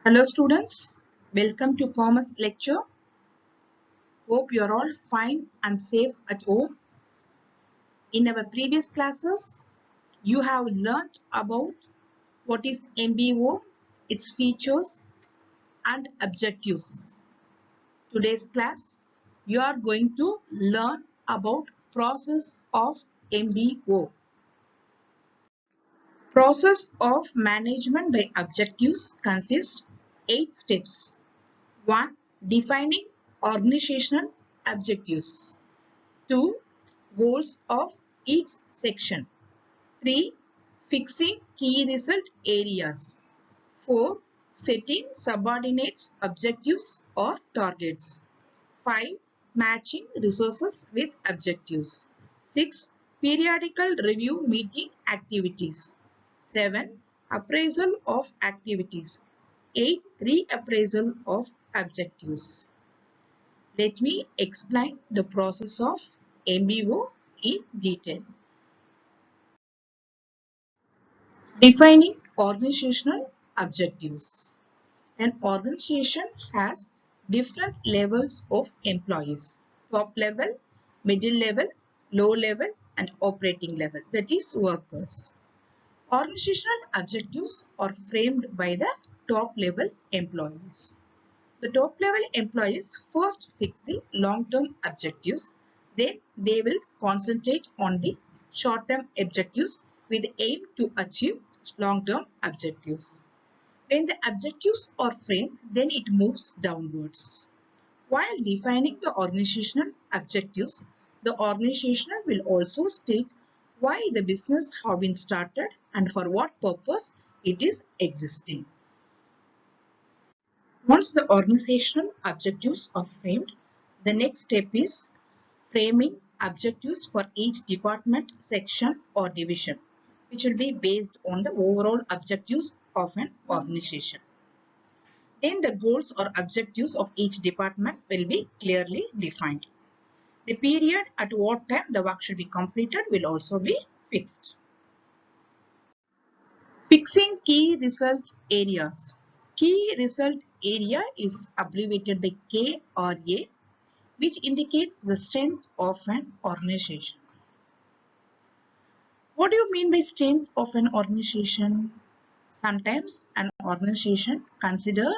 Hello students, welcome to Commerce lecture. Hope you are all fine and safe at home. In our previous classes, you have learnt about what is MBO, its features and objectives. Today's class, you are going to learn about process of MBO. Process of management by objectives consists 8 steps. 1. Defining organizational objectives. 2. Goals of each section. 3. Fixing key result areas. 4. Setting subordinates objectives or targets. 5. Matching resources with objectives. 6. Periodical review meeting activities. 7. Appraisal of activities. 8. Reappraisal of objectives. Let me explain the process of MBO in detail. Defining organizational objectives. An organization has different levels of employees. Top level, middle level, low level and operating level, that is workers. Organizational objectives are framed by the top level employees. The top level employees first fix the long-term objectives. Then they will concentrate on the short-term objectives with the aim to achieve long-term objectives. When the objectives are framed, then it moves downwards. While defining the organizational objectives, the organization will also state why the business have been started and for what purpose it is existing. Once the organizational objectives are framed, the next step is framing objectives for each department, section or division, which will be based on the overall objectives of an organization. Then the goals or objectives of each department will be clearly defined. The period at what time the work should be completed will also be fixed. Fixing key result areas. Key result area is abbreviated by KRA, which indicates the strength of an organization. What do you mean by strength of an organization? Sometimes an organization consider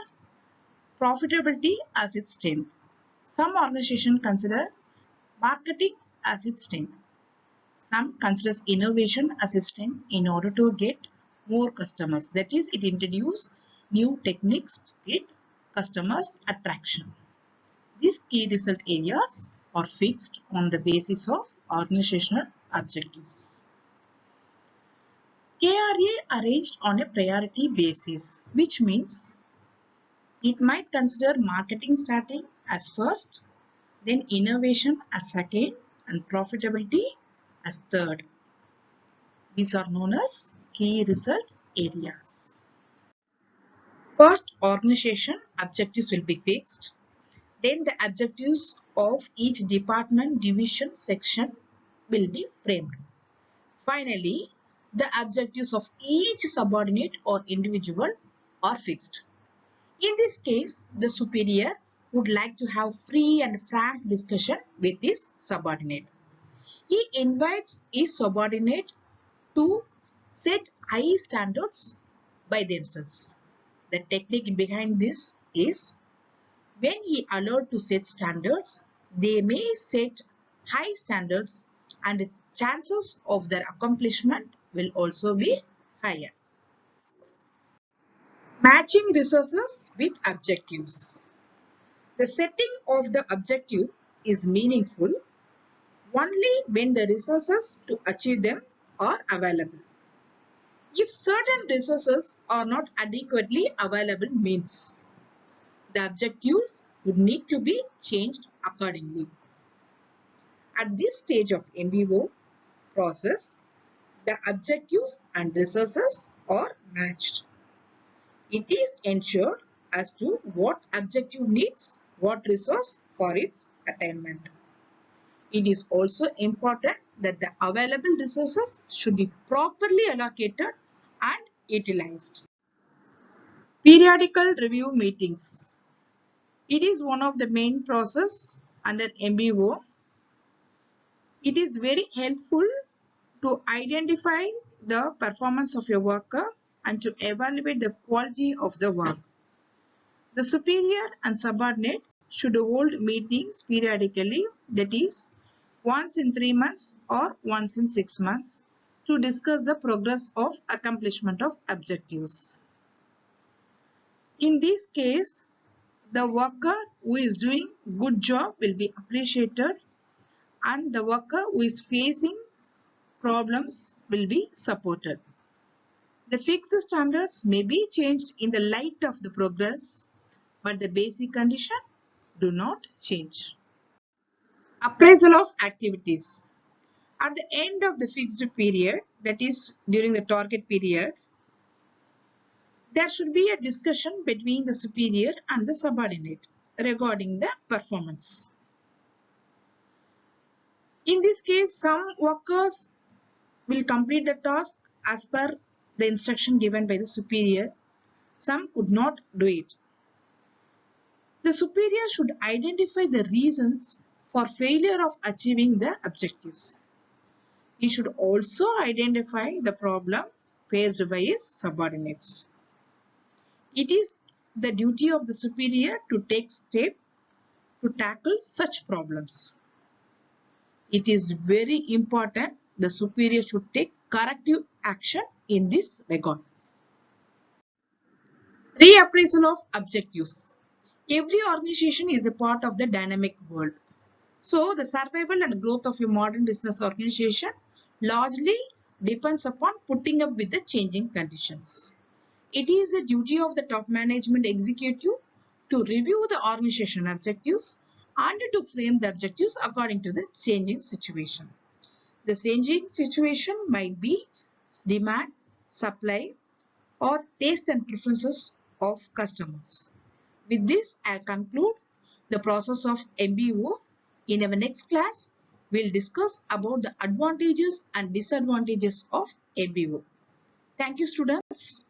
profitability as its strength. Some organizations consider marketing as its strength. Some considers innovation as its strength in order to get more customers. That is, it introduces new techniques to get customers attraction. These key result areas are fixed on the basis of organizational objectives. KRA arranged on a priority basis, which means it might consider marketing starting as first, then innovation as second, and profitability as third. These are known as key result areas. First, organization objectives will be fixed. Then the objectives of each department, division, section will be framed. Finally, the objectives of each subordinate or individual are fixed. In this case, the superior would like to have free and frank discussion with his subordinate. He invites his subordinate to set high standards by themselves. The technique behind this is when he allowed to set standards, they may set high standards and the chances of their accomplishment will also be higher. Matching resources with objectives. The setting of the objective is meaningful only when the resources to achieve them are available. If certain resources are not adequately available means the objectives would need to be changed accordingly. At this stage of MBO process, the objectives and resources are matched. It is ensured as to what objective needs what resource for its attainment. It is also important that the available resources should be properly allocated and utilized. Periodical review meetings. It is one of the main process under MBO. It is very helpful to identify the performance of your worker and to evaluate the quality of the work. The superior and subordinate should hold meetings periodically, that is, once in 3 months or once in 6 months, to discuss the progress of accomplishment of objectives. In this case, the worker who is doing good job will be appreciated and the worker who is facing problems will be supported. The fixed standards may be changed in the light of the progress, but the basic condition do not change. Appraisal of activities. At the end of the fixed period, that is during the target period, there should be a discussion between the superior and the subordinate regarding the performance. In this case, some workers will complete the task as per the instruction given by the superior. Some could not do it. The superior should identify the reasons for failure of achieving the objectives. He should also identify the problem faced by his subordinates. It is the duty of the superior to take steps to tackle such problems. It is very important the superior should take corrective action in this regard. Reappraisal of objectives. Every organization is a part of the dynamic world. So, the survival and growth of a modern business organization largely depends upon putting up with the changing conditions. It is the duty of the top management executive to review the organization objectives and to frame the objectives according to the changing situation. The changing situation might be demand, supply, or taste and preferences of customers. With this, I conclude the process of MBO. In our next class, we'll discuss about the advantages and disadvantages of MBO. Thank you, students.